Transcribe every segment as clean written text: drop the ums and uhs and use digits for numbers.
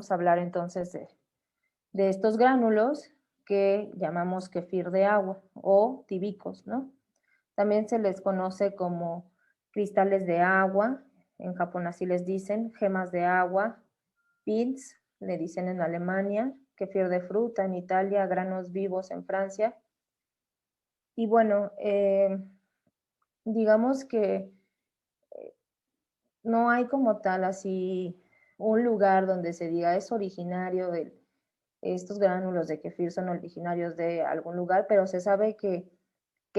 Vamos a hablar entonces de estos gránulos que llamamos kefir de agua o tibicos, ¿no? También se les conoce como cristales de agua, en Japón así les dicen, gemas de agua, pils, le dicen en Alemania, kefir de fruta en Italia, granos vivos en Francia. Y bueno, digamos que no hay como tal así un lugar donde se diga es originario de estos gránulos de kefir son originarios de algún lugar, pero se sabe que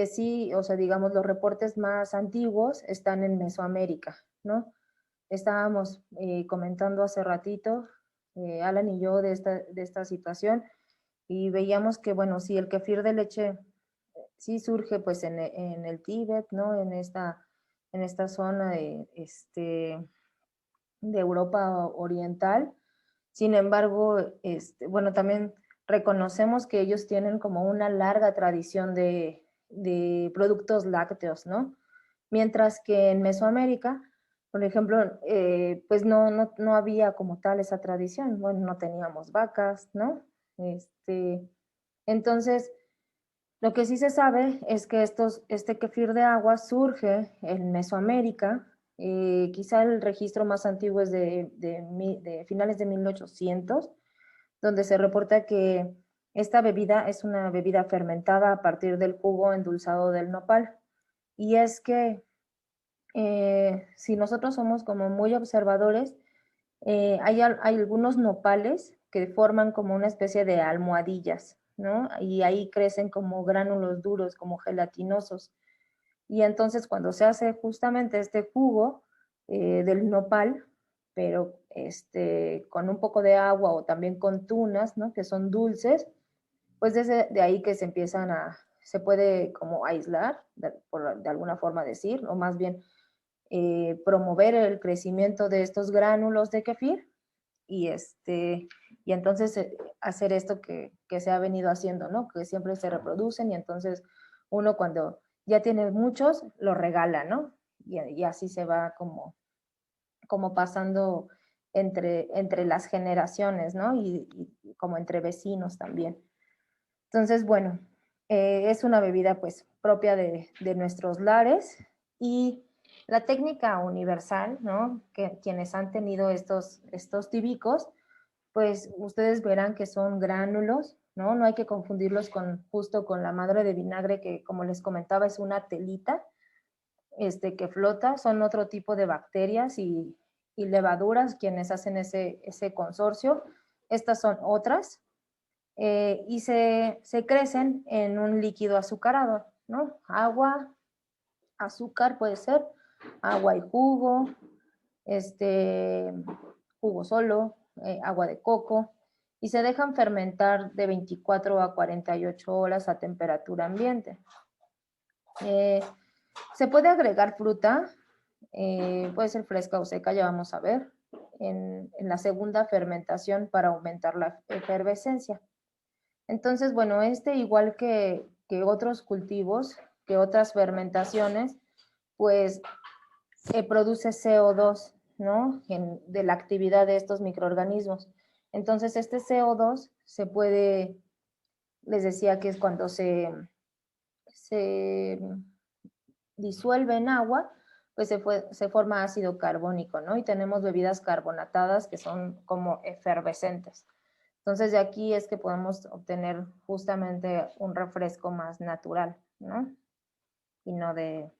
sí, o sea, digamos, los reportes más antiguos están en Mesoamérica, ¿no? Estábamos comentando hace ratito, Alan y yo, de esta situación, y veíamos que, bueno, sí, el kefir de leche sí surge pues en el Tíbet, ¿no? En esta zona de Europa Oriental. Sin embargo, bueno, también reconocemos que ellos tienen como una larga tradición de productos lácteos, ¿no? Mientras que en Mesoamérica, por ejemplo, pues no había como tal esa tradición. Bueno, no teníamos vacas, ¿no? Entonces, lo que sí se sabe es que este kefir de agua surge en Mesoamérica. Quizá el registro más antiguo es de finales de 1800, donde se reporta que esta bebida es una bebida fermentada a partir del jugo endulzado del nopal. Y es que si nosotros somos como muy observadores, hay algunos nopales que forman como una especie de almohadillas, ¿no? Y ahí crecen como gránulos duros, como gelatinosos. Y entonces cuando se hace justamente este jugo del nopal, pero con un poco de agua o también con tunas, ¿no? Que son dulces, pues de ahí que se puede como aislar, de alguna forma decir, o más bien promover el crecimiento de estos gránulos de kefir y, y entonces hacer esto que se ha venido haciendo, ¿no? Que siempre se reproducen y entonces uno cuando ya tiene muchos, los regala, ¿no? Y así se va como pasando entre las generaciones, ¿no? Y como entre vecinos también. Entonces, bueno, es una bebida pues propia de nuestros lares y la técnica universal, ¿no? Que quienes han tenido estos tibicos, pues ustedes verán que son gránulos, ¿no? No hay que confundirlos justo con la madre de vinagre que, como les comentaba, es una telita que flota, son otro tipo de bacterias y levaduras quienes hacen ese consorcio. Estas son otras, y se crecen en un líquido azucarado, ¿no? Agua, azúcar puede ser, agua y jugo, este, jugo solo, agua de coco, y se dejan fermentar de 24 a 48 horas a temperatura ambiente. Eh, Se puede agregar fruta, puede ser fresca o seca, ya vamos a ver, en la segunda fermentación para aumentar la efervescencia. Entonces, bueno, igual que otros cultivos, que otras fermentaciones, pues produce CO2, ¿no? De la actividad de estos microorganismos. Entonces, este CO2 les decía que es cuando se disuelve en agua, pues se forma ácido carbónico, ¿no? Y tenemos bebidas carbonatadas que son como efervescentes. Entonces, de aquí es que podemos obtener justamente un refresco más natural, ¿no? Y no de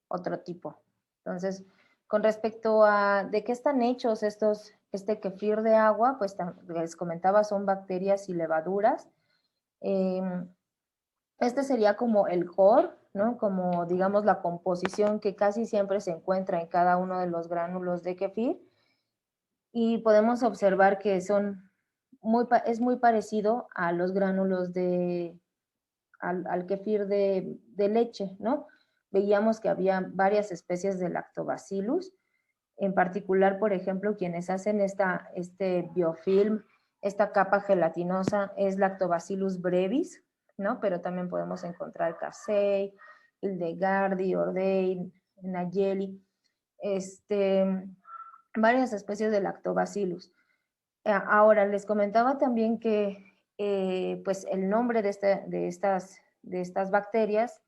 otro tipo. Entonces, con respecto a de qué están hechos este kefir de agua, pues les comentaba, son bacterias y levaduras. Eh, este sería como el core, ¿no? Como digamos la composición que casi siempre se encuentra en cada uno de los gránulos de kefir. Y podemos observar que es muy parecido a los gránulos al kefir de leche, ¿no? Veíamos que había varias especies de lactobacillus, en particular, por ejemplo, quienes hacen este biofilm, esta capa gelatinosa es Lactobacillus brevis, ¿no? Pero también podemos encontrar Casei, Hildegardi, Ordein, Nayeli, varias especies de Lactobacillus. Ahora, les comentaba también que pues el nombre de estas bacterias,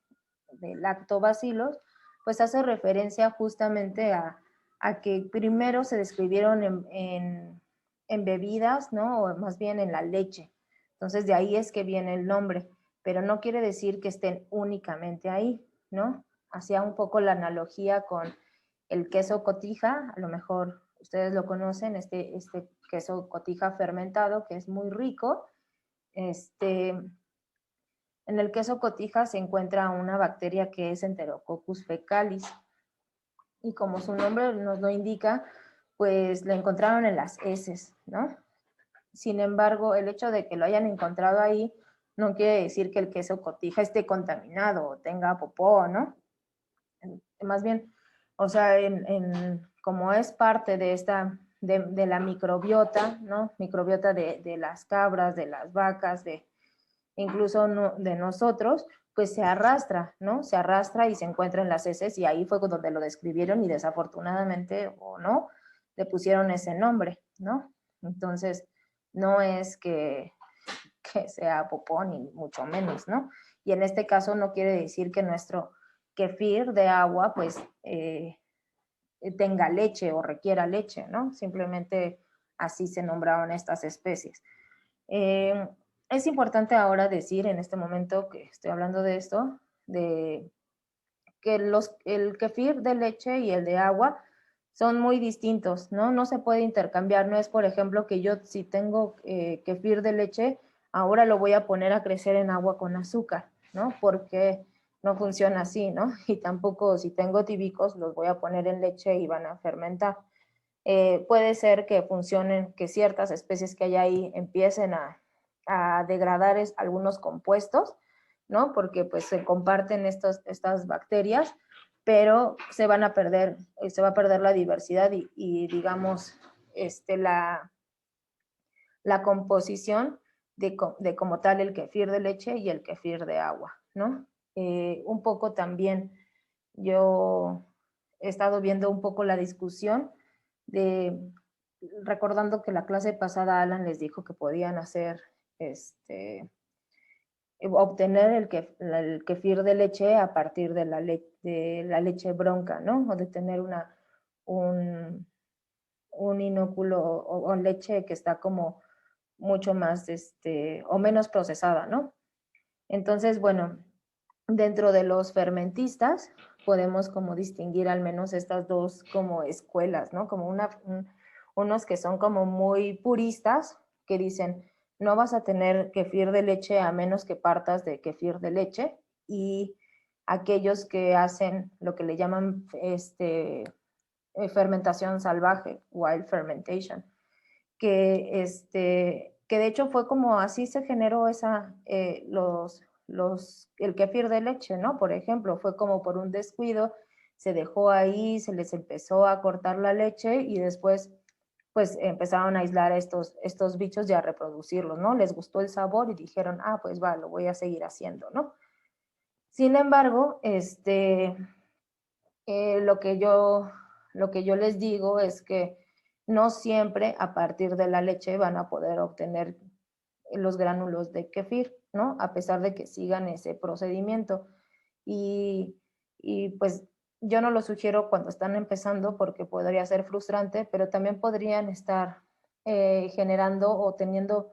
de lactobacilos, pues hace referencia justamente a que primero se describieron en bebidas, ¿no? O más bien en la leche. Entonces, de ahí es que viene el nombre, pero no quiere decir que estén únicamente ahí, ¿no? Hacía un poco la analogía con el queso cotija, a lo mejor ustedes lo conocen, este queso cotija fermentado, que es muy rico. En el queso cotija se encuentra una bacteria que es Enterococcus fecalis, y como su nombre nos lo indica, pues la encontraron en las heces, ¿no? Sin embargo, el hecho de que lo hayan encontrado ahí no quiere decir que el queso cotija esté contaminado o tenga popó, ¿no? Más bien, o sea, como es parte de de la microbiota, ¿no? Microbiota de las cabras, de las vacas, incluso de nosotros, pues se arrastra, ¿no? Se arrastra y se encuentra en las heces, y ahí fue donde lo describieron y desafortunadamente o no, le pusieron ese nombre, ¿no? Entonces, no es que sea popó, ni mucho menos, ¿no? Y en este caso no quiere decir que nuestro kefir de agua, pues, tenga leche o requiera leche, ¿no? Simplemente así se nombraron estas especies. Eh, es importante ahora decir, en este momento que estoy hablando de esto, de que el kefir de leche y el de agua son muy distintos, ¿no? No se puede intercambiar. No es, por ejemplo, que yo si tengo kefir de leche, ahora lo voy a poner a crecer en agua con azúcar, ¿no? Porque no funciona así, ¿no? Y tampoco si tengo tibicos los voy a poner en leche y van a fermentar. Puede ser que funcionen, que ciertas especies que hay ahí empiecen a degradar algunos compuestos, ¿no? Porque pues se comparten estas bacterias, pero se van a perder, se va a perder la diversidad y digamos, la composición de como tal el kefir de leche y el kefir de agua, ¿no? Un poco también yo he estado viendo un poco la discusión de, recordando que la clase pasada Alan les dijo que podían hacer, obtener el kefir de leche a partir de la leche bronca, ¿no? O de tener un, un inóculo o leche que está como mucho más, o menos procesada, ¿no? Entonces, bueno, dentro de los fermentistas podemos como distinguir al menos estas dos como escuelas, ¿no? Como unos que son como muy puristas, que dicen, no vas a tener kefir de leche a menos que partas de kefir de leche, y aquellos que hacen lo que le llaman fermentación salvaje, wild fermentation, que de hecho fue como así se generó el kefir de leche, ¿no? Por ejemplo, fue como por un descuido, se dejó ahí, se les empezó a cortar la leche y después pues empezaron a aislar a estos bichos y a reproducirlos, ¿no? Les gustó el sabor y dijeron, ah, pues va, lo voy a seguir haciendo, ¿no? Sin embargo, eh, lo que yo, lo que yo les digo es que no siempre a partir de la leche van a poder obtener los gránulos de kefir, ¿no? A pesar de que sigan ese procedimiento. Y, y pues yo no lo sugiero cuando están empezando porque podría ser frustrante, pero también podrían estar generando o teniendo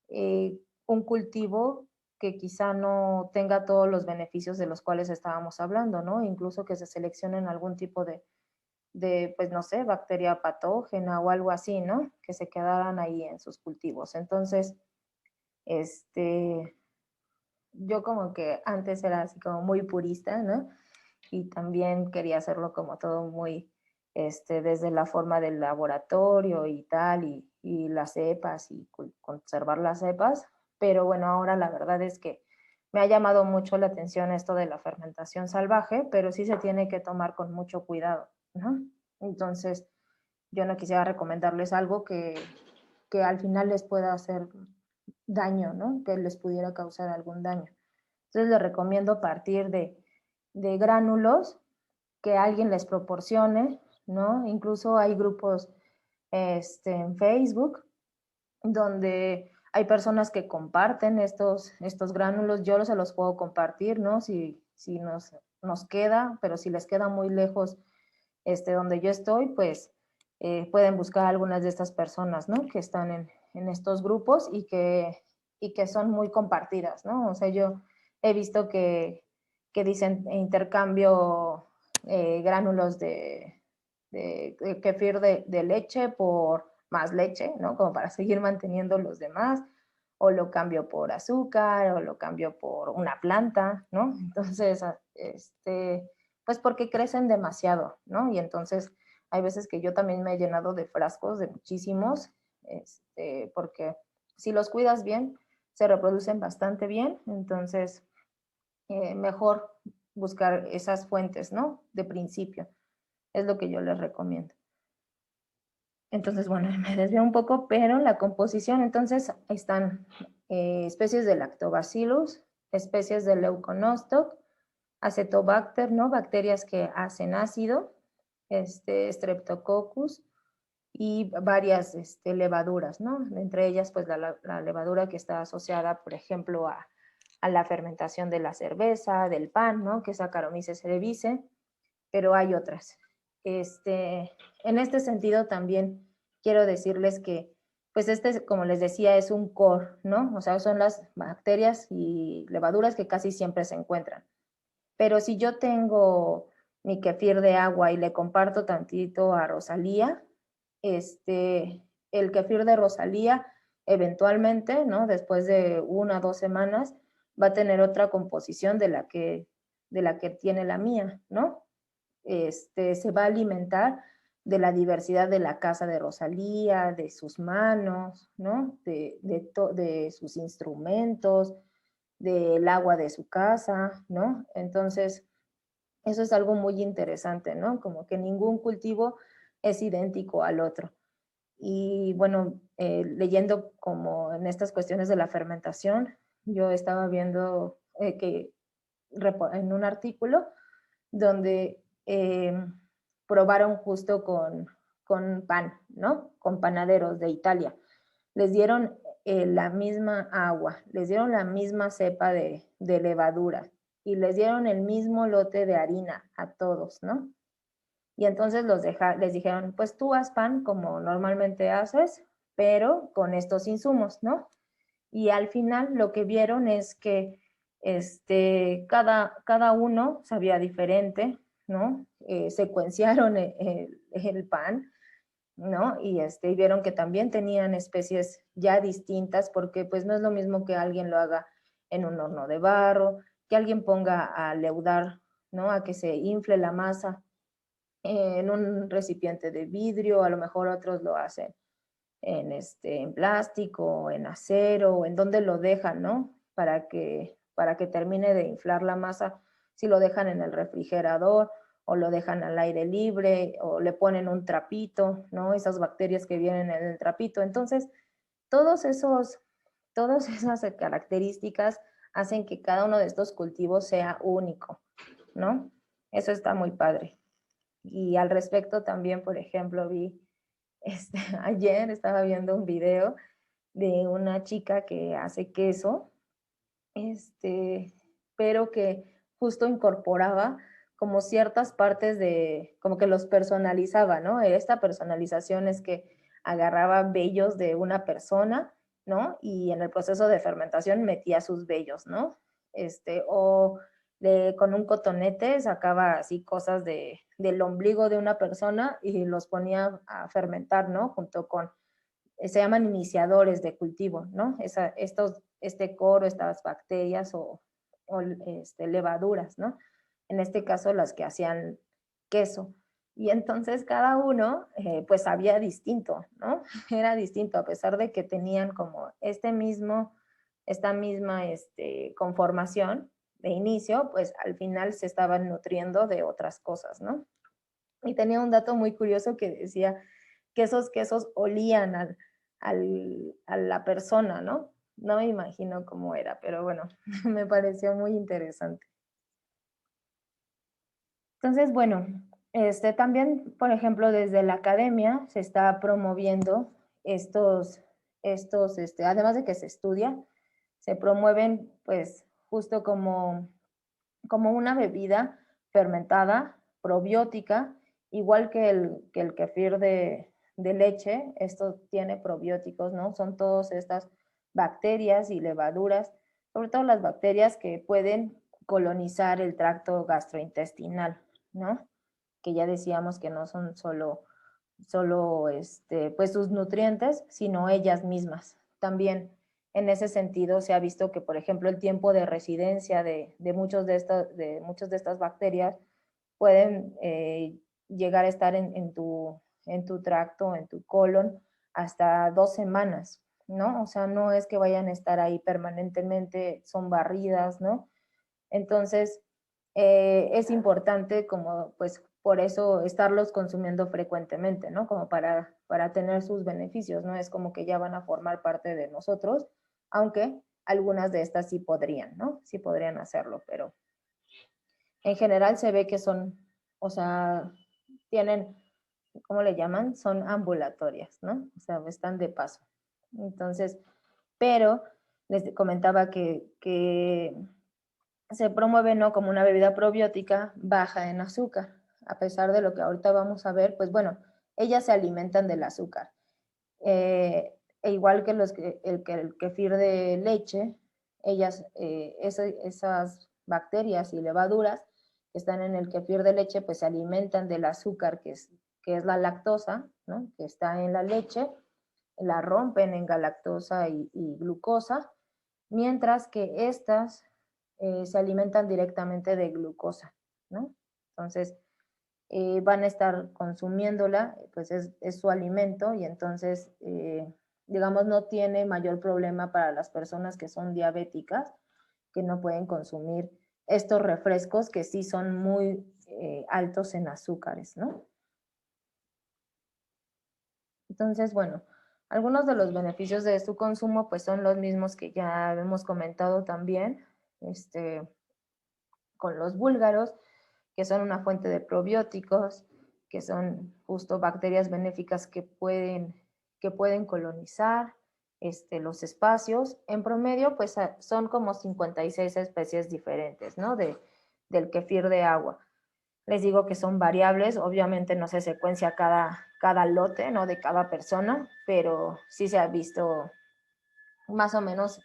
un cultivo que quizá no tenga todos los beneficios de los cuales estábamos hablando, ¿no? Incluso que se seleccionen algún tipo pues no sé, bacteria patógena o algo así, ¿no? Que se quedaran ahí en sus cultivos. Entonces, este, yo como que antes era así como muy purista, ¿no? Y también quería hacerlo como todo muy, desde la forma del laboratorio y tal, y las cepas y conservar las cepas, pero bueno, ahora la verdad es que me ha llamado mucho la atención esto de la fermentación salvaje, pero sí se tiene que tomar con mucho cuidado, ¿no? Entonces, yo no quisiera recomendarles algo que al final les pueda hacer daño, ¿no? Que les pudiera causar algún daño. Entonces les recomiendo partir de gránulos que alguien les proporcione, ¿no? Incluso hay grupos en Facebook donde hay personas que comparten estos gránulos, yo se los puedo compartir, ¿no? Si nos queda, pero si les queda muy lejos donde yo estoy, pues pueden buscar algunas de estas personas, ¿no? Que están en estos grupos y que son muy compartidas, ¿no? O sea, yo he visto que dicen intercambio gránulos de kefir de leche por más leche, ¿no? Como para seguir manteniendo los demás, o lo cambio por azúcar, o lo cambio por una planta, ¿no? Entonces, pues porque crecen demasiado, ¿no? Y entonces hay veces que yo también me he llenado de frascos, de muchísimos, porque si los cuidas bien, se reproducen bastante bien, entonces mejor buscar esas fuentes, ¿no? De principio, es lo que yo les recomiendo. Entonces, bueno, me desvío un poco, pero la composición, entonces, están especies de Lactobacillus, especies de Leuconostoc, Acetobacter, ¿no? Bacterias que hacen ácido, Streptococcus y varias levaduras, ¿no? Entre ellas, pues, la levadura que está asociada, por ejemplo, a la fermentación de la cerveza, del pan, ¿no? Que es Saccharomyces cerevisiae, pero hay otras. En este sentido también quiero decirles que, pues como les decía, es un core, ¿no? O sea, son las bacterias y levaduras que casi siempre se encuentran. Pero si yo tengo mi kefir de agua y le comparto tantito a Rosalía, el kefir de Rosalía eventualmente, ¿no? Después de 1 o 2 semanas, va a tener otra composición de la que tiene la mía, ¿no? Se va a alimentar de la diversidad de la casa de Rosalía, de sus manos, ¿no? De sus instrumentos, del agua de su casa, ¿no? Entonces, eso es algo muy interesante, ¿no? Como que ningún cultivo es idéntico al otro. Y bueno, leyendo como en estas cuestiones de la fermentación, yo estaba viendo que en un artículo donde probaron justo con pan, ¿no? Con panaderos de Italia. Les dieron la misma agua, les dieron la misma cepa de levadura y les dieron el mismo lote de harina a todos, ¿no? Y entonces les dijeron, pues tú haz pan como normalmente haces, pero con estos insumos, ¿no? Y al final lo que vieron es que cada uno sabía diferente, ¿no? Secuenciaron el pan, ¿no? Y vieron que también tenían especies ya distintas, porque pues no es lo mismo que alguien lo haga en un horno de barro, que alguien ponga a leudar, ¿no? A que se infle la masa en un recipiente de vidrio, a lo mejor otros lo hacen en plástico, en acero, en donde lo dejan, ¿no? Para que termine de inflar la masa, si lo dejan en el refrigerador o lo dejan al aire libre o le ponen un trapito, ¿no? Esas bacterias que vienen en el trapito. Entonces, todos esos, todas esas características hacen que cada uno de estos cultivos sea único, ¿no? Eso está muy padre. Y al respecto también, por ejemplo, ayer estaba viendo un video de una chica que hace queso, este, pero que justo incorporaba como ciertas partes como que los personalizaba, ¿no? Esta personalización es que agarraba vellos de una persona, ¿no? Y en el proceso de fermentación metía sus vellos, ¿no? O con un cotonete sacaba así cosas del ombligo de una persona y los ponía a fermentar, ¿no? Junto con se llaman iniciadores de cultivo, ¿no? Este coro, estas bacterias o levaduras, ¿no? En este caso las que hacían queso. Y entonces cada uno pues sabía distinto, ¿no? Era distinto, a pesar de que tenían como esta misma conformación de inicio, pues al final se estaban nutriendo de otras cosas, ¿no? Y tenía un dato muy curioso que decía que esos quesos olían a la persona, ¿no? No me imagino cómo era, pero bueno, me pareció muy interesante. Entonces, bueno, también, por ejemplo, desde la academia se está promoviendo estos, estos, además de que se estudia, se promueven pues justo como una bebida fermentada, probiótica, igual que el kefir de leche, esto tiene probióticos, ¿no? Son todas estas bacterias y levaduras, sobre todo las bacterias que pueden colonizar el tracto gastrointestinal, ¿no? Que ya decíamos que no son solo pues sus nutrientes, sino ellas mismas. También en ese sentido se ha visto que, por ejemplo, el tiempo de residencia de muchas de estas bacterias pueden llegar a estar en tu tracto, en tu colon, hasta 2 semanas, ¿no? O sea, no es que vayan a estar ahí permanentemente, son barridas, ¿no? Entonces, es importante como, pues, por eso estarlos consumiendo frecuentemente, ¿no? Como para tener sus beneficios, ¿no? Es como que ya van a formar parte de nosotros, aunque algunas de estas sí podrían, ¿no? Sí podrían hacerlo, pero en general se ve que son, o sea, tienen, ¿cómo le llaman? Son ambulatorias, ¿no? O sea, están de paso. Entonces, pero les comentaba que se promueve, ¿no?, como una bebida probiótica baja en azúcar, a pesar de lo que ahorita vamos a ver, pues bueno, ellas se alimentan del azúcar. E igual que el kefir de leche, esas bacterias y levaduras que están en el kefir de leche, pues se alimentan del azúcar que es la lactosa, ¿no?, que está en la leche, la rompen en galactosa y glucosa, mientras que estas se alimentan directamente de glucosa, ¿no? Entonces, van a estar consumiéndola, pues es su alimento y entonces, digamos, no tiene mayor problema para las personas que son diabéticas, que no pueden consumir estos refrescos que sí son muy altos en azúcares, ¿no? Entonces, bueno, algunos de los beneficios de su consumo pues son los mismos que ya hemos comentado también, con los búlgaros, que son una fuente de probióticos, que son justo bacterias benéficas que pueden colonizar los espacios. En promedio, pues son como 56 especies diferentes, ¿no? Del kefir de agua. Les digo que son variables, obviamente no se secuencia cada lote, ¿no?, de cada persona, pero sí se ha visto más o menos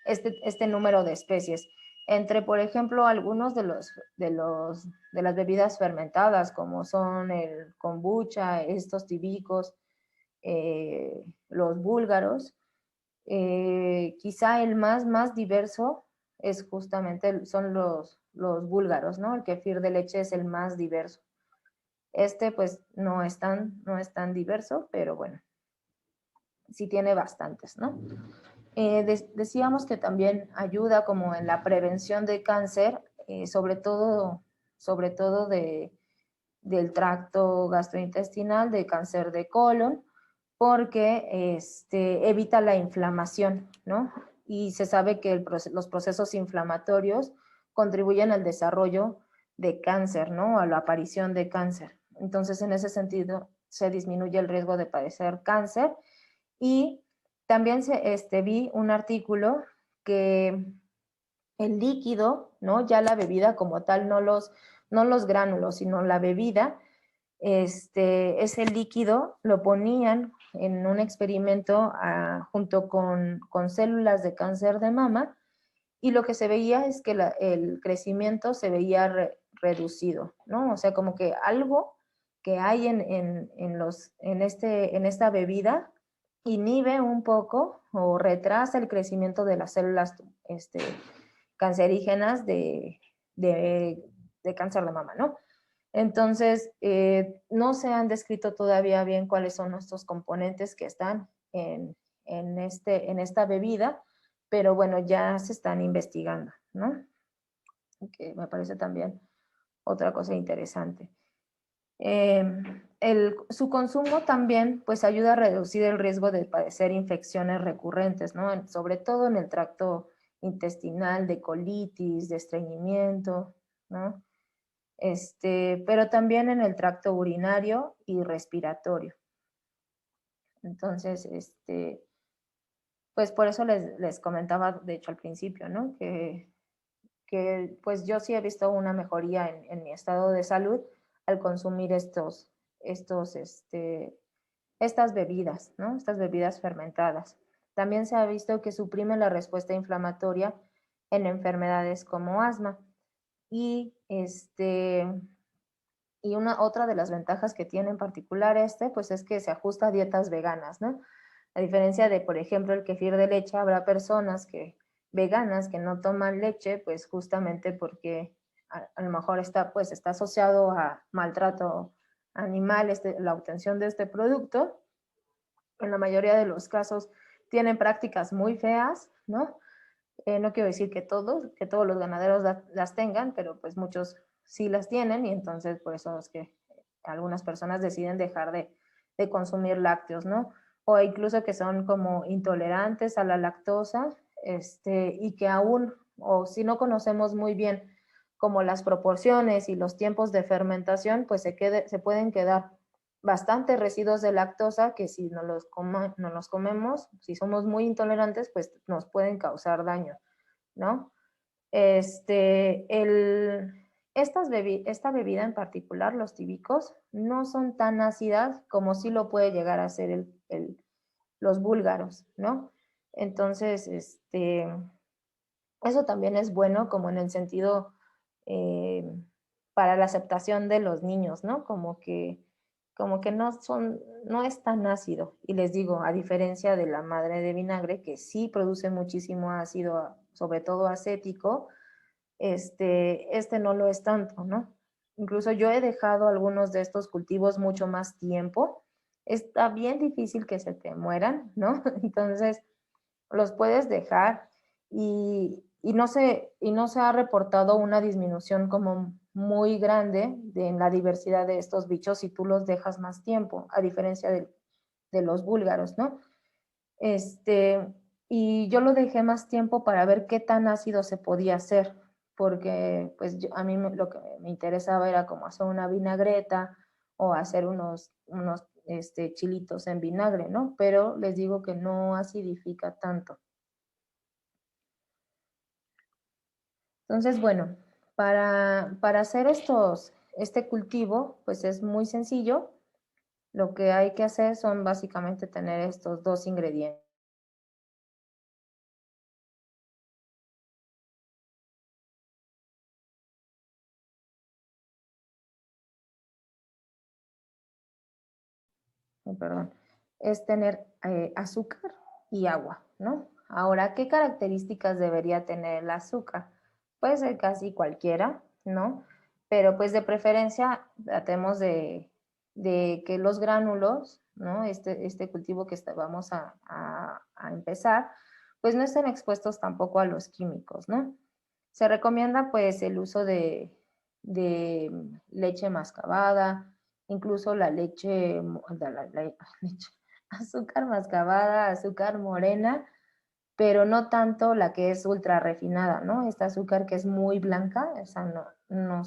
este número de especies. Entre, por ejemplo, algunos de las bebidas fermentadas, como son el kombucha, estos tibicos, los búlgaros, quizá el más diverso es justamente, son los búlgaros, ¿no? El kefir de leche es el más diverso. Pues no es tan diverso, pero bueno, sí tiene bastantes, ¿no? Decíamos que también ayuda como en la prevención de cáncer, sobre todo del tracto gastrointestinal, de cáncer de colon, porque evita la inflamación, ¿no? Y se sabe que los procesos inflamatorios contribuyen al desarrollo de cáncer, ¿no? A la aparición de cáncer. Entonces, en ese sentido, se disminuye el riesgo de padecer cáncer. Y también vi un artículo que el líquido, ¿no?, ya la bebida como tal, no los gránulos, sino la bebida, ese líquido lo ponían en un experimento junto con células de cáncer de mama, y lo que se veía es que el crecimiento se veía reducido, ¿no? O sea, como que algo que hay en esta bebida inhibe un poco o retrasa el crecimiento de las células cancerígenas de cáncer de mama, ¿no? Entonces, no se han descrito todavía bien cuáles son estos componentes que están en esta bebida, pero bueno, ya se están investigando, ¿no? Que me parece también otra cosa interesante. Su consumo también pues ayuda a reducir el riesgo de padecer infecciones recurrentes, ¿no? Sobre todo en el tracto intestinal, de colitis, de estreñimiento, ¿no? Pero también en el tracto urinario y respiratorio. Entonces, pues por eso les comentaba, de hecho, al principio, ¿no? Que pues yo sí he visto una mejoría en mi estado de salud al consumir estas bebidas, ¿no? Estas bebidas fermentadas. También se ha visto que suprime la respuesta inflamatoria en enfermedades como asma. Y, y una otra de las ventajas que tiene en particular pues es que se ajusta a dietas veganas, ¿no? A diferencia de, por ejemplo, el kefir de leche, habrá personas veganas que no toman leche, pues justamente porque a lo mejor pues, está asociado a maltrato animal, la obtención de este producto. En la mayoría de los casos tienen prácticas muy feas, ¿no? No quiero decir que todos los ganaderos las tengan, pero pues muchos sí las tienen y entonces por eso es que algunas personas deciden dejar de consumir lácteos, ¿no? O incluso que son como intolerantes a la lactosa, y que aún, o si no conocemos muy bien como las proporciones y los tiempos de fermentación, pues se pueden quedar bastantes residuos de lactosa que si no los comemos, si somos muy intolerantes, pues nos pueden causar daño, ¿no? Esta bebida en particular, los tíbicos, no son tan ácidas como sí lo puede llegar a ser los búlgaros, ¿no? Entonces, eso también es bueno como en el sentido eh, para la aceptación de los niños, ¿no? Como que no es tan ácido. Y les digo, a diferencia de la madre de vinagre, que sí produce muchísimo ácido, sobre todo acético, no lo es tanto, ¿no? Incluso yo he dejado algunos de estos cultivos mucho más tiempo. Está bien difícil que se te mueran, ¿no? Entonces, los puedes dejar y no se ha reportado una disminución como muy grande en la diversidad de estos bichos si tú los dejas más tiempo, a diferencia de los búlgaros, ¿no? Y yo lo dejé más tiempo para ver qué tan ácido se podía hacer, porque pues a mí lo que me interesaba era como hacer una vinagreta o hacer unos chilitos en vinagre, ¿no? Pero les digo que no acidifica tanto. Entonces, bueno, para hacer este cultivo, pues es muy sencillo. Lo que hay que hacer son básicamente tener estos dos ingredientes. Perdón, es tener azúcar y agua, ¿no? Ahora, ¿qué características debería tener el azúcar? Puede ser casi cualquiera, ¿no? Pero pues de preferencia tratemos de que los gránulos, ¿no? Este cultivo que vamos a empezar, pues no estén expuestos tampoco a los químicos, ¿no? Se recomienda pues el uso de leche mascabada, incluso la leche, azúcar mascabada, azúcar morena, pero no tanto la que es ultra refinada, ¿no? Esta azúcar que es muy blanca, esa no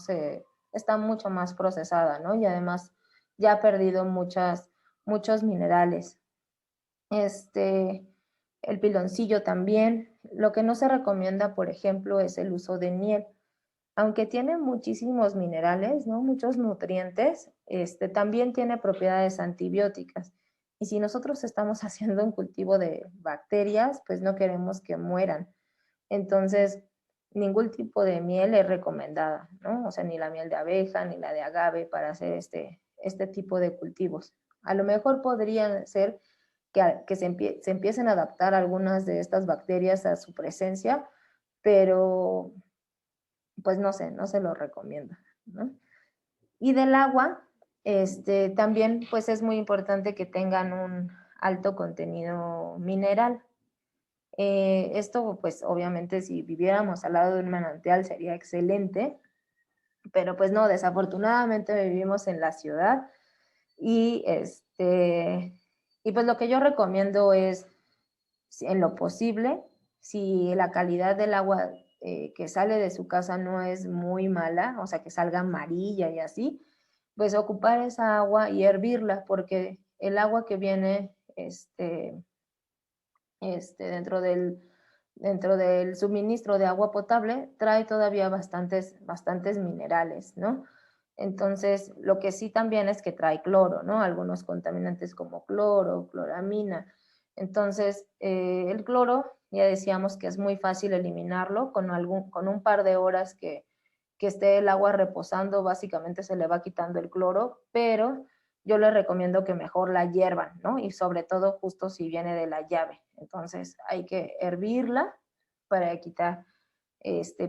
está mucho más procesada, ¿no? Y además ya ha perdido muchos minerales. El piloncillo también. Lo que no se recomienda, por ejemplo, es el uso de miel. Aunque tiene muchísimos minerales, ¿no? Muchos nutrientes, también tiene propiedades antibióticas. Y si nosotros estamos haciendo un cultivo de bacterias, pues no queremos que mueran. Entonces, ningún tipo de miel es recomendada, ¿no? O sea, ni la miel de abeja, ni la de agave para hacer este tipo de cultivos. A lo mejor podrían ser que se empiecen a adaptar algunas de estas bacterias a su presencia, pero pues no sé, no se lo recomiendo, ¿no? Y del agua, también pues es muy importante que tengan un alto contenido mineral. Esto pues obviamente si viviéramos al lado de un manantial sería excelente, pero pues no, desafortunadamente vivimos en la ciudad y y pues lo que yo recomiendo es en lo posible, si la calidad del agua que sale de su casa no es muy mala, o sea, que salga amarilla y así, pues ocupar esa agua y hervirla, porque el agua que viene dentro del suministro de agua potable, trae todavía bastantes minerales, ¿no? Entonces, lo que sí también es que trae cloro, ¿no? Algunos contaminantes como cloro, cloramina. Entonces, el cloro, ya decíamos que es muy fácil eliminarlo con un par de horas que esté el agua reposando, básicamente se le va quitando el cloro, pero yo les recomiendo que mejor la hiervan, ¿no? Y sobre todo justo si viene de la llave. Entonces hay que hervirla para quitar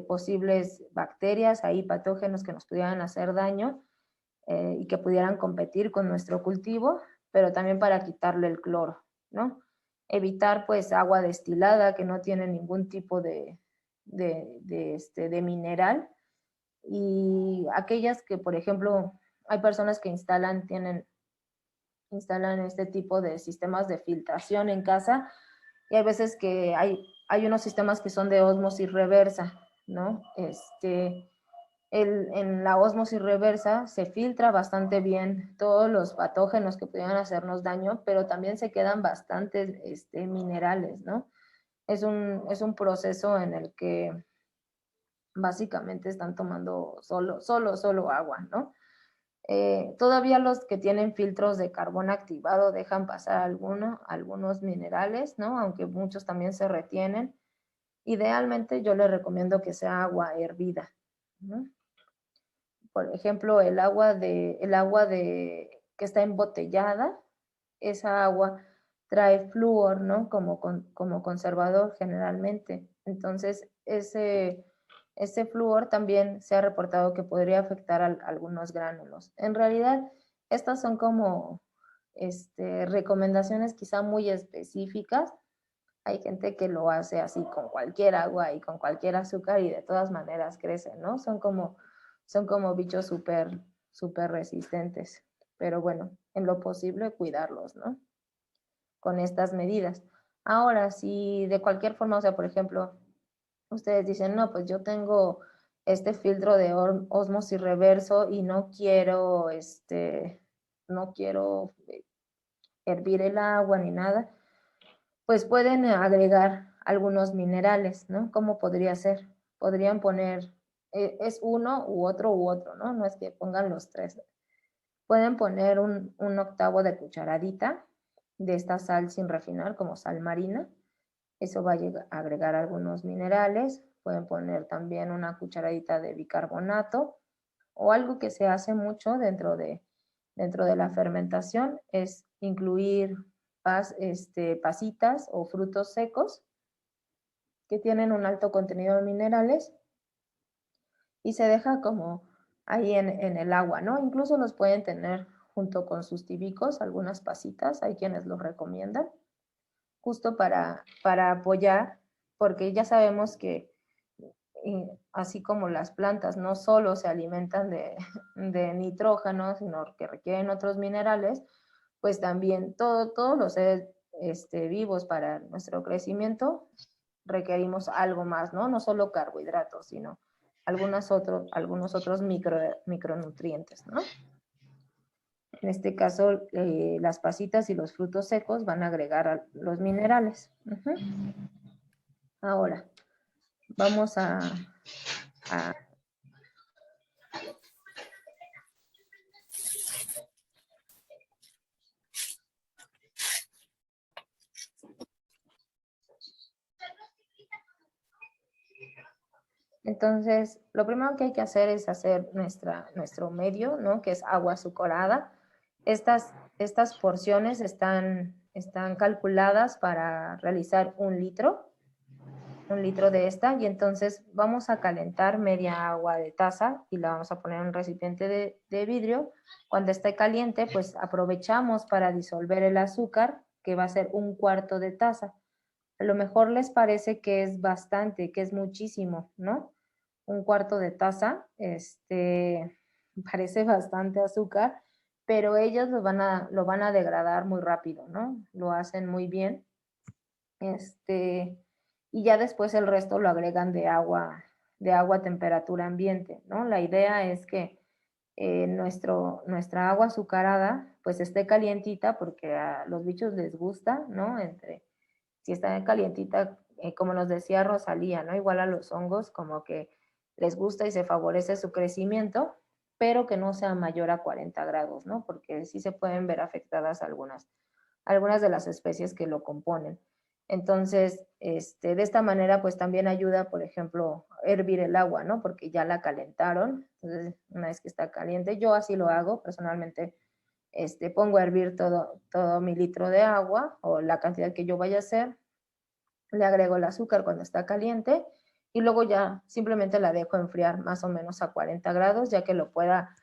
posibles bacterias, ahí patógenos que nos pudieran hacer daño y que pudieran competir con nuestro cultivo, pero también para quitarle el cloro, ¿no? Evitar pues agua destilada que no tiene ningún tipo de mineral, y aquellas que, por ejemplo, hay personas que instalan este tipo de sistemas de filtración en casa, y hay veces que hay unos sistemas que son de ósmosis reversa, ¿no? En la ósmosis reversa se filtra bastante bien todos los patógenos que pudieran hacernos daño, pero también se quedan bastantes minerales, ¿no? Es un proceso en el que básicamente están tomando solo agua, ¿no? Todavía los que tienen filtros de carbón activado dejan pasar algunos minerales, ¿no? Aunque muchos también se retienen. Idealmente yo les recomiendo que sea agua hervida, ¿no? Por ejemplo, que está embotellada, esa agua trae flúor, ¿no? Como conservador generalmente. Entonces, ese flúor también se ha reportado que podría afectar a algunos gránulos. En realidad, estas son como recomendaciones quizá muy específicas. Hay gente que lo hace así con cualquier agua y con cualquier azúcar y de todas maneras crecen, ¿no? Son como bichos súper resistentes. Pero bueno, en lo posible cuidarlos, ¿no? Con estas medidas. Ahora, si de cualquier forma, o sea, por ejemplo, ustedes dicen, no, pues yo tengo este filtro de ósmosis reverso y no quiero hervir el agua ni nada, pues pueden agregar algunos minerales, ¿no? ¿Cómo podría ser? Podrían poner, es uno u otro, ¿no? No es que pongan los tres. Pueden poner un octavo de cucharadita de esta sal sin refinar, como sal marina. Eso va a agregar algunos minerales. Pueden poner también una cucharadita de bicarbonato, o algo que se hace mucho dentro de la fermentación es incluir pasitas o frutos secos que tienen un alto contenido de minerales y se deja como ahí en el agua, ¿no? Incluso los pueden tener junto con sus tibicos, algunas pasitas, hay quienes los recomiendan, justo para apoyar, porque ya sabemos que así como las plantas no solo se alimentan de nitrógeno, sino que requieren otros minerales, pues también todos los seres vivos para nuestro crecimiento requerimos algo más, ¿no? No solo carbohidratos, sino algunos otros micronutrientes, ¿no? En este caso, las pasitas y los frutos secos van a agregar los minerales. Ahora, vamos a Entonces, lo primero que hay que hacer es hacer nuestro medio, ¿no? Que es agua azucarada. Estas porciones están calculadas para realizar un litro de esta, y entonces vamos a calentar media agua de taza y la vamos a poner en un recipiente de vidrio. Cuando esté caliente, pues aprovechamos para disolver el azúcar, que va a ser un cuarto de taza. A lo mejor les parece que es bastante, que es muchísimo, ¿no? Un cuarto de taza, parece bastante azúcar, pero ellos lo van a degradar muy rápido, ¿no? Lo hacen muy bien. Y ya después el resto lo agregan de agua a temperatura ambiente, ¿no? La idea es que nuestra agua azucarada pues esté calientita, porque a los bichos les gusta, ¿no? si está calientita, como nos decía Rosalía, ¿no? Igual a los hongos, como que les gusta y se favorece su crecimiento, pero que no sea mayor a 40 grados, ¿no? Porque sí se pueden ver afectadas algunas de las especies que lo componen. Entonces, de esta manera, pues también ayuda, por ejemplo, a hervir el agua, ¿no? Porque ya la calentaron. Entonces, una vez que está caliente, yo así lo hago personalmente. Pongo a hervir todo mi litro de agua o la cantidad que yo vaya a hacer, le agrego el azúcar cuando está caliente y luego ya simplemente la dejo enfriar más o menos a 40 grados, ya que lo pueda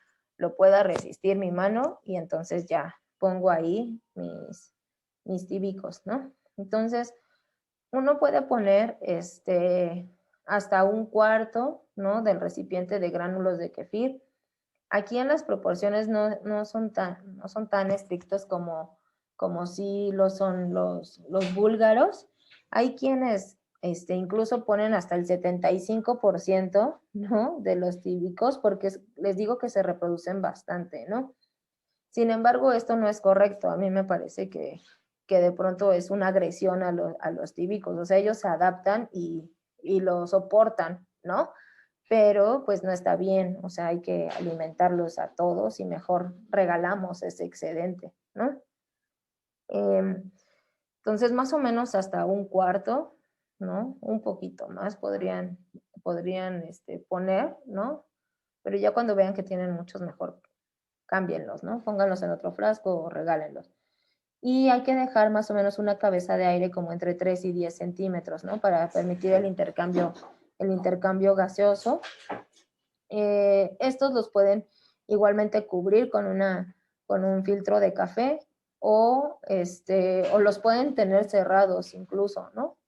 resistir mi mano y entonces ya pongo ahí mis tíbicos, ¿no? Entonces, uno puede poner hasta un cuarto, ¿no? Del recipiente de gránulos de kefir. Aquí en las proporciones no son tan estrictos como sí lo son los búlgaros. Hay quienes incluso ponen hasta el 75%, ¿no? De los tíbicos, porque les digo que se reproducen bastante, ¿no? Sin embargo, esto no es correcto. A mí me parece que de pronto es una agresión a los tíbicos. O sea, ellos se adaptan y lo soportan, ¿no? Pero pues no está bien, o sea, hay que alimentarlos a todos y mejor regalamos ese excedente, ¿no? Entonces, más o menos hasta un cuarto, ¿no? Un poquito más podrían poner, ¿no? Pero ya cuando vean que tienen muchos, mejor cámbienlos, ¿no? Pónganlos en otro frasco o regálenlos. Y hay que dejar más o menos una cabeza de aire como entre 3 y 10 centímetros, ¿no? Para permitir el intercambio gaseoso. Estos los pueden igualmente cubrir con un filtro de café o los pueden tener cerrados incluso, ¿no?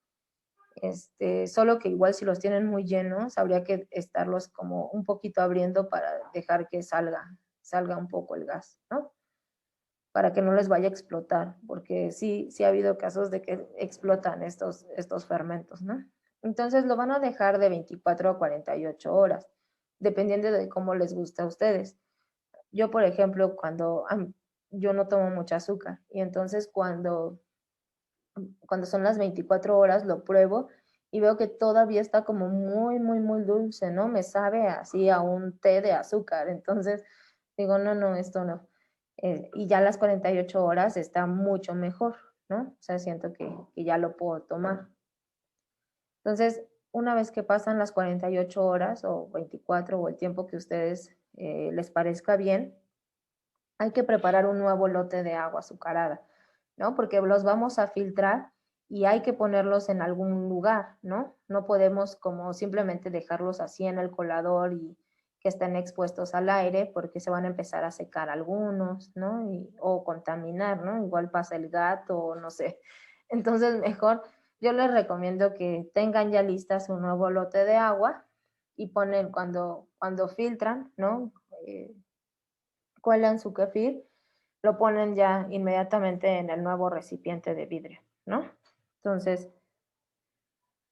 Solo que igual si los tienen muy llenos, habría que estarlos como un poquito abriendo para dejar que salga un poco el gas, ¿no? Para que no les vaya a explotar, porque sí ha habido casos de que explotan estos fermentos, ¿no? Entonces lo van a dejar de 24 a 48 horas, dependiendo de cómo les gusta a ustedes. Yo, por ejemplo, yo no tomo mucha azúcar y entonces cuando son las 24 horas lo pruebo y veo que todavía está como muy, muy, muy dulce, ¿no? Me sabe así a un té de azúcar. Entonces digo, no, no, esto no. Y ya a las 48 horas está mucho mejor, ¿no? O sea, siento que ya lo puedo tomar. Entonces, una vez que pasan las 48 horas o 24 o el tiempo que a ustedes les parezca bien, hay que preparar un nuevo lote de agua azucarada, ¿no? Porque los vamos a filtrar y hay que ponerlos en algún lugar, ¿no? No podemos como simplemente dejarlos así en el colador y que estén expuestos al aire porque se van a empezar a secar algunos, ¿no? O contaminar, ¿no? Igual pasa el gato o no sé. Entonces, mejor yo les recomiendo que tengan ya listas un nuevo lote de agua y ponen cuando filtran, ¿no? Cuelan su kefir, lo ponen ya inmediatamente en el nuevo recipiente de vidrio, ¿no? Entonces,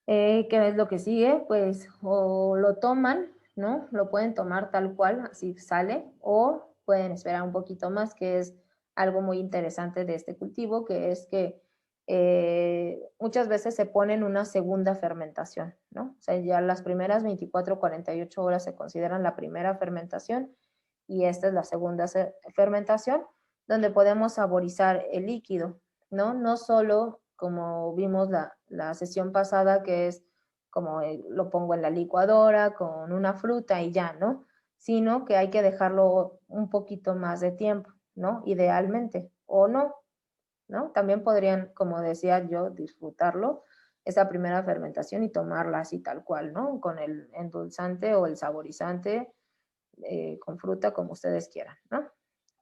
¿qué es lo que sigue? Pues o lo toman, ¿no? Lo pueden tomar tal cual, así sale, o pueden esperar un poquito más, que es algo muy interesante de este cultivo, que es que muchas veces se pone en una segunda fermentación, ¿no? O sea, ya las primeras 24 o 48 horas se consideran la primera fermentación y esta es la segunda fermentación, donde podemos saborizar el líquido, ¿no? No solo como vimos la sesión pasada, que es como lo pongo en la licuadora con una fruta y ya, ¿no? Sino que hay que dejarlo un poquito más de tiempo, ¿no? Idealmente, o no, ¿no? También podrían, como decía yo, disfrutarlo, esa primera fermentación y tomarla así tal cual, ¿no? Con el endulzante o el saborizante, con fruta, como ustedes quieran, ¿no?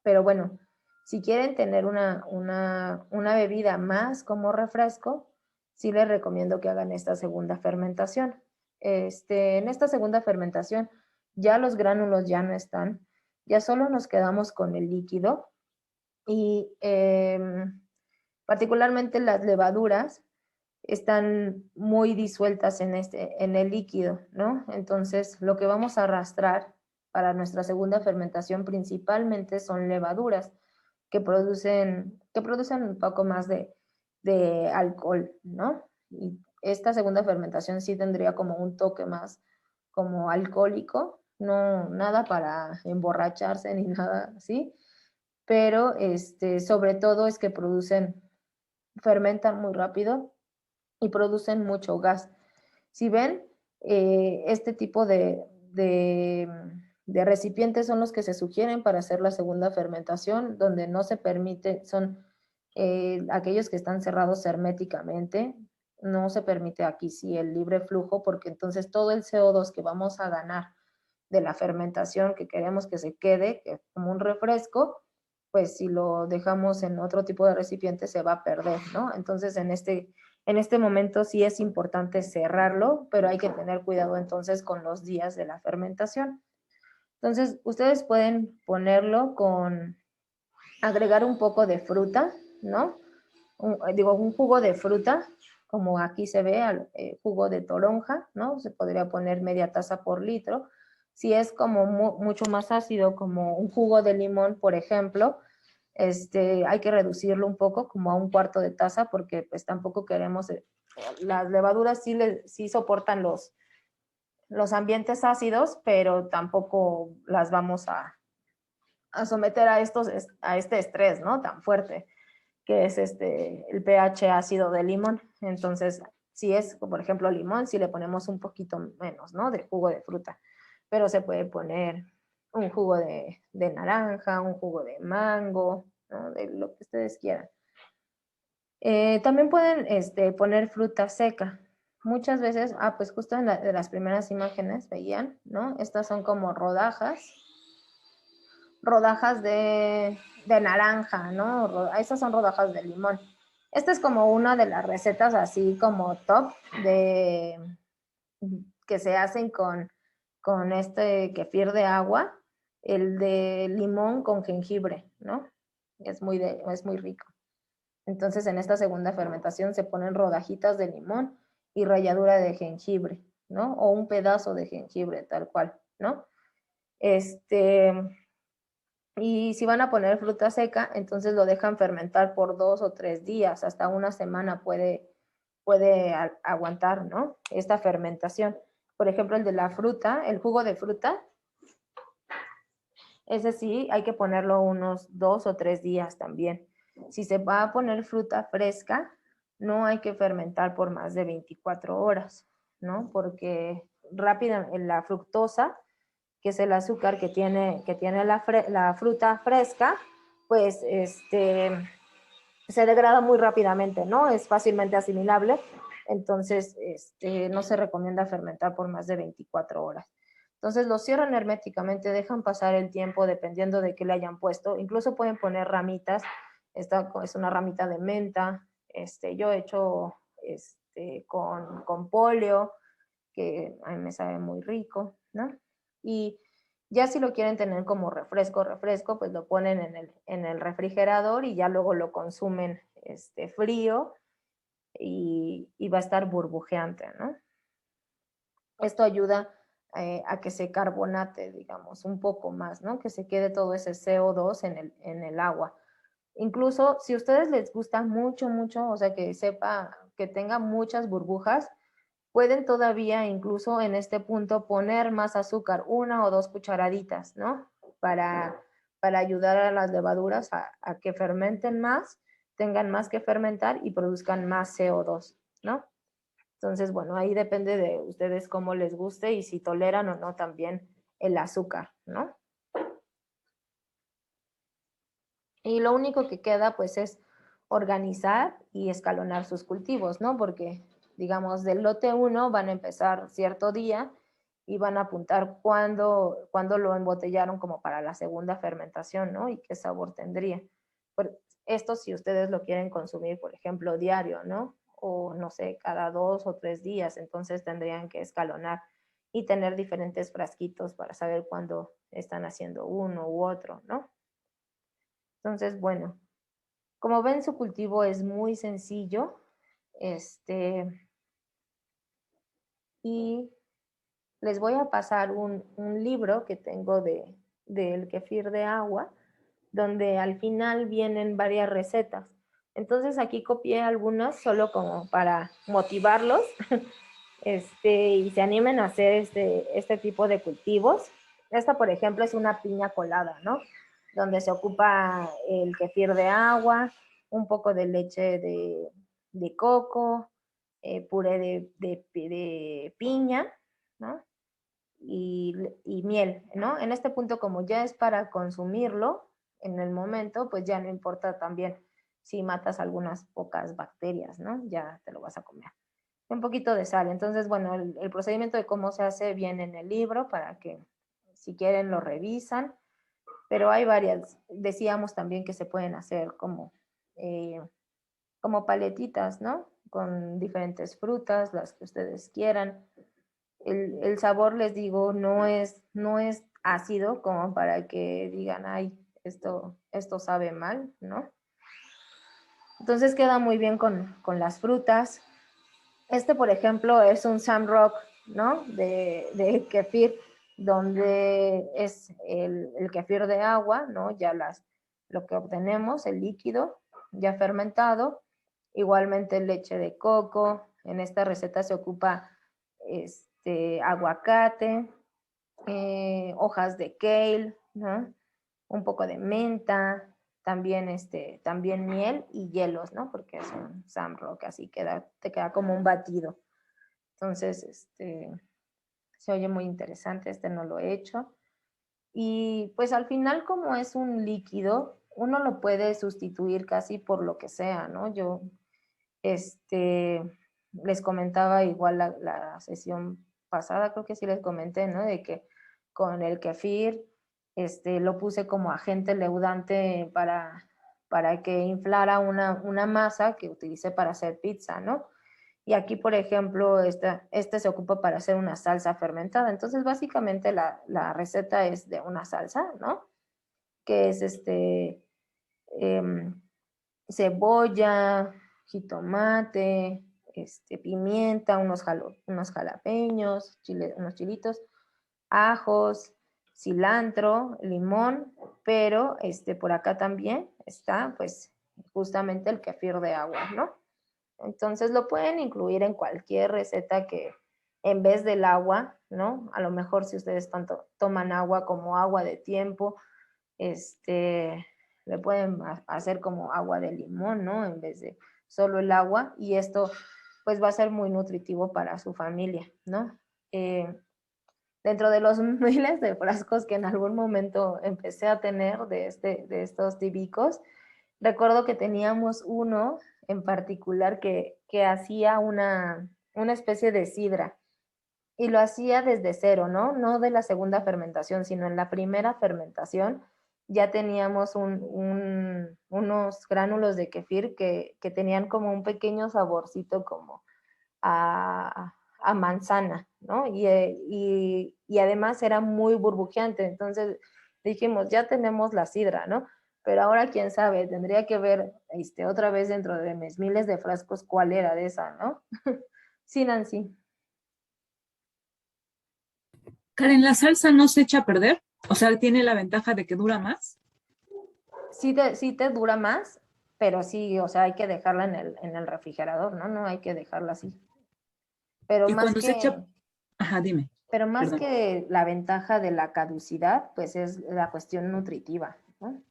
Pero bueno, si quieren tener una bebida más como refresco, sí les recomiendo que hagan esta segunda fermentación. En esta segunda fermentación ya los gránulos ya no están, ya solo nos quedamos con el líquido y particularmente las levaduras están muy disueltas en el líquido, ¿no? Entonces, lo que vamos a arrastrar para nuestra segunda fermentación principalmente son levaduras que producen un poco más de alcohol, ¿no? Y esta segunda fermentación sí tendría como un toque más como alcohólico, no nada para emborracharse ni nada así, pero sobre todo es que fermentan muy rápido y producen mucho gas. Si ven, este tipo de recipientes son los que se sugieren para hacer la segunda fermentación, donde no se permite, son aquellos que están cerrados herméticamente, no se permite aquí sí el libre flujo, porque entonces todo el CO2 que vamos a ganar de la fermentación que queremos que se quede, que como un refresco, pues si lo dejamos en otro tipo de recipiente se va a perder, ¿no? Entonces en este momento sí es importante cerrarlo, pero hay que tener cuidado entonces con los días de la fermentación. Entonces, ustedes pueden ponerlo agregar un poco de fruta, ¿no? Un jugo de fruta, como aquí se ve, jugo de toronja, ¿no? Se podría poner media taza por litro. Si es como mucho más ácido, como un jugo de limón, por ejemplo, hay que reducirlo un poco, como a un cuarto de taza, porque pues tampoco queremos, las levaduras sí soportan los ambientes ácidos, pero tampoco las vamos a someter a este estrés, ¿no? Tan fuerte, que es el pH ácido del limón. Entonces, si es, por ejemplo, limón, si le ponemos un poquito menos, ¿no? De jugo de fruta, pero se puede poner un jugo de naranja, un jugo de mango, ¿no? De lo que ustedes quieran. También pueden poner fruta seca. Muchas veces, pues justo de las primeras imágenes veían, ¿no? Estas son como rodajas de naranja, ¿no? Esas son rodajas de limón. Esta es como una de las recetas así como top que se hacen con este kefir de agua, el de limón con jengibre, ¿no? Es muy rico. Entonces en esta segunda fermentación se ponen rodajitas de limón y ralladura de jengibre, ¿no? O un pedazo de jengibre, tal cual, ¿no? Y si van a poner fruta seca, entonces lo dejan fermentar por 2 o 3 días, hasta una semana puede aguantar, ¿no? Esta fermentación. Por ejemplo, el de la fruta, el jugo de fruta, ese sí hay que ponerlo unos 2 o 3 días también. Si se va a poner fruta fresca, no hay que fermentar por más de 24 horas, ¿no? Porque rápida la fructosa, que es el azúcar que tiene la fruta fresca, pues se degrada muy rápidamente, ¿no? Es fácilmente asimilable, entonces no se recomienda fermentar por más de 24 horas. Entonces lo cierran herméticamente, dejan pasar el tiempo dependiendo de qué le hayan puesto, incluso pueden poner ramitas, esta es una ramita de menta, yo he hecho con polio, que a mí me sabe muy rico, ¿no? Y ya si lo quieren tener como refresco, pues lo ponen en el refrigerador y ya luego lo consumen frío y va a estar burbujeante, ¿no? Esto ayuda a que se carbonate, digamos, un poco más, ¿no? Que se quede todo ese CO2 en el agua. Incluso si a ustedes les gusta mucho, mucho, o sea, que tenga muchas burbujas, pueden todavía incluso en este punto poner más azúcar, 1 o 2 cucharaditas, ¿no? Para ayudar a las levaduras a que fermenten más, tengan más que fermentar y produzcan más CO2, ¿no? Entonces, bueno, ahí depende de ustedes cómo les guste y si toleran o no también el azúcar, ¿no? Y lo único que queda pues es organizar y escalonar sus cultivos, ¿no? Porque, digamos, del lote 1 van a empezar cierto día y van a apuntar cuándo lo embotellaron como para la segunda fermentación, ¿no? Y qué sabor tendría. Esto si ustedes lo quieren consumir, por ejemplo, diario, ¿no? O no sé, cada 2 o 3 días, entonces tendrían que escalonar y tener diferentes frasquitos para saber cuándo están haciendo uno u otro, ¿no? Entonces, bueno, como ven, su cultivo es muy sencillo. Y les voy a pasar un libro que tengo del kefir de agua, donde al final vienen varias recetas. Entonces aquí copié algunos solo como para motivarlos y se animen a hacer este tipo de cultivos. Esta, por ejemplo, es una piña colada, ¿no? Donde se ocupa el kefir de agua, un poco de leche de coco, puré de piña, ¿no? Y miel, ¿no? En este punto, como ya es para consumirlo en el momento, pues ya no importa también si matas algunas pocas bacterias, ¿no? Ya te lo vas a comer. Un poquito de sal. Entonces, bueno, el procedimiento de cómo se hace viene en el libro para que si quieren lo revisan, pero hay varias. Decíamos también que se pueden hacer como paletitas, ¿no? Con diferentes frutas, las que ustedes quieran. El sabor, les digo, no es ácido como para que digan, ay, esto sabe mal, ¿no? Entonces queda muy bien con las frutas. Por ejemplo, es un Shamrock, ¿no? De kefir, donde es el kefir de agua, ¿no? Ya lo que obtenemos, el líquido ya fermentado. Igualmente leche de coco. En esta receta se ocupa aguacate, hojas de kale, ¿no? Un poco de menta, también miel y hielos, ¿no? Porque es un samrock, así te queda como un batido. Entonces, se oye muy interesante, no lo he hecho. Y pues al final, como es un líquido, uno lo puede sustituir casi por lo que sea, ¿no? Yo, les comentaba igual la sesión pasada, creo que sí les comenté, ¿no? De que con el kefir, lo puse como agente leudante para que inflara una masa que utilicé para hacer pizza, ¿no? Y aquí, por ejemplo, se ocupa para hacer una salsa fermentada. Entonces, básicamente la receta es de una salsa, ¿no? Que es em, cebolla, jitomate, pimienta, unos jalapeños, unos chilitos, ajos, cilantro, limón, pero por acá también está, pues, justamente el kefir de agua, ¿no? Entonces lo pueden incluir en cualquier receta que en vez del agua, ¿no? A lo mejor si ustedes tanto toman agua como agua de tiempo, le pueden hacer como agua de limón, ¿no? En vez de solo el agua, y esto pues va a ser muy nutritivo para su familia, ¿no? Dentro de los miles de frascos que en algún momento empecé a tener de estos típicos, recuerdo que teníamos uno en particular que hacía una especie de sidra, y lo hacía desde cero, ¿no? No de la segunda fermentación, sino en la primera fermentación ya teníamos unos gránulos de kefir que tenían como un pequeño saborcito como a manzana, ¿no? Y además era muy burbujeante, entonces dijimos, ya tenemos la sidra, ¿no? Pero ahora quién sabe, tendría que ver otra vez dentro de mis miles de frascos cuál era de esa, ¿no? Sí, Nancy. Karen, ¿la salsa no se echa a perder? O sea, ¿tiene la ventaja de que dura más? Sí te dura más, pero sí, o sea, hay que dejarla en el refrigerador, ¿no? No hay que dejarla así. Pero Y más cuando se echa, que, ajá, dime, pero más perdón. que la ventaja de la caducidad, pues es la cuestión nutritiva, ¿no?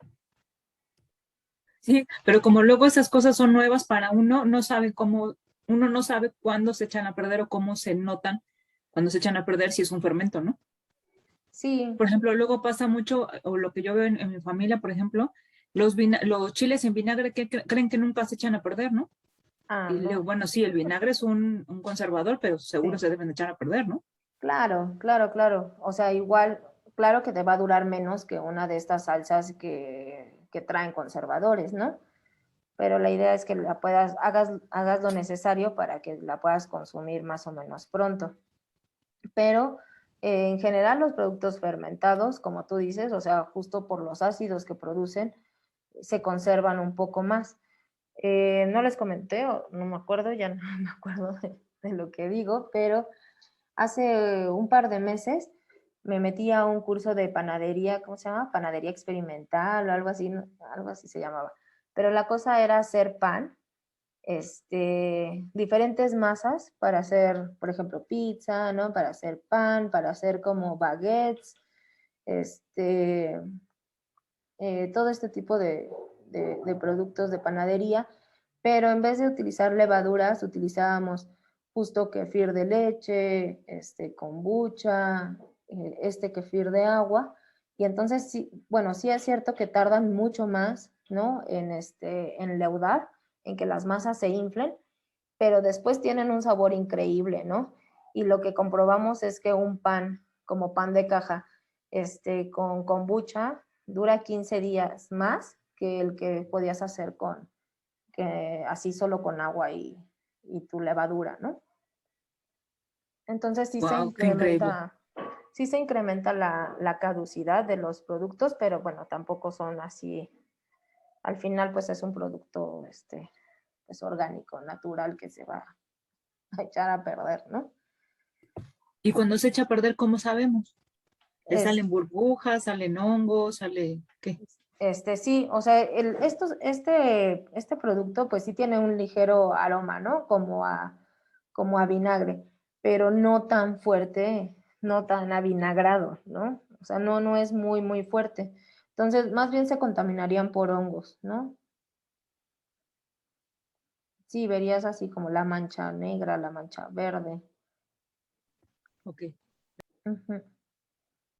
Sí, pero como luego esas cosas son nuevas para uno, no sabe cómo, uno no sabe cuándo se echan a perder o cómo se notan cuando se echan a perder si es un fermento, ¿no? Sí. Por ejemplo, luego pasa mucho, o lo que yo veo en mi familia, por ejemplo, los chiles en vinagre que creen que nunca se echan a perder, ¿no? Ah, Y luego, no. bueno, sí, el vinagre es un conservador, pero seguro Sí. se deben echar a perder, ¿no? Claro, claro, claro. O sea, igual, claro que te va a durar menos que una de estas salsas que traen conservadores, ¿no? Pero la idea es que hagas lo necesario para que la puedas consumir más o menos pronto. Pero en general los productos fermentados, como tú dices, o sea, justo por los ácidos que producen, se conservan un poco más. No les comenté, o no me acuerdo, ya no me acuerdo de lo que digo, pero hace un par de meses me metí a un curso de panadería, ¿cómo se llama? Panadería experimental o algo así, ¿no? Algo así se llamaba. pero la cosa era hacer pan, diferentes masas para hacer, por ejemplo, pizza, ¿no? Para hacer pan, para hacer como baguettes, este, todo este tipo de productos de panadería, pero en vez de utilizar levaduras, utilizábamos justo kefir de leche, kombucha, kefir de agua, y entonces, sí, bueno, sí es cierto que tardan mucho más, ¿no? En leudar, en que las masas se inflen, pero después tienen un sabor increíble, ¿no? Y lo que comprobamos es que un pan, como pan de caja, con kombucha, dura 15 días más que el que podías hacer así solo con agua y tu levadura, ¿no? Entonces Wow, qué increíble. sí se incrementa la caducidad de los productos, pero bueno, tampoco son así. Al final, pues es un producto pues orgánico, natural, que se va a echar a perder, ¿no? Y cuando se echa a perder, ¿cómo sabemos? ¿Le Es, salen burbujas, salen hongos, sale qué? sí, o sea, este producto pues sí tiene un ligero aroma, ¿no? Como a vinagre, pero no tan fuerte, no tan avinagrado, ¿no? O sea, no es muy, muy fuerte. Entonces, más bien se contaminarían por hongos, ¿no? Sí, verías así como la mancha negra, la mancha verde. Ok. Ujú.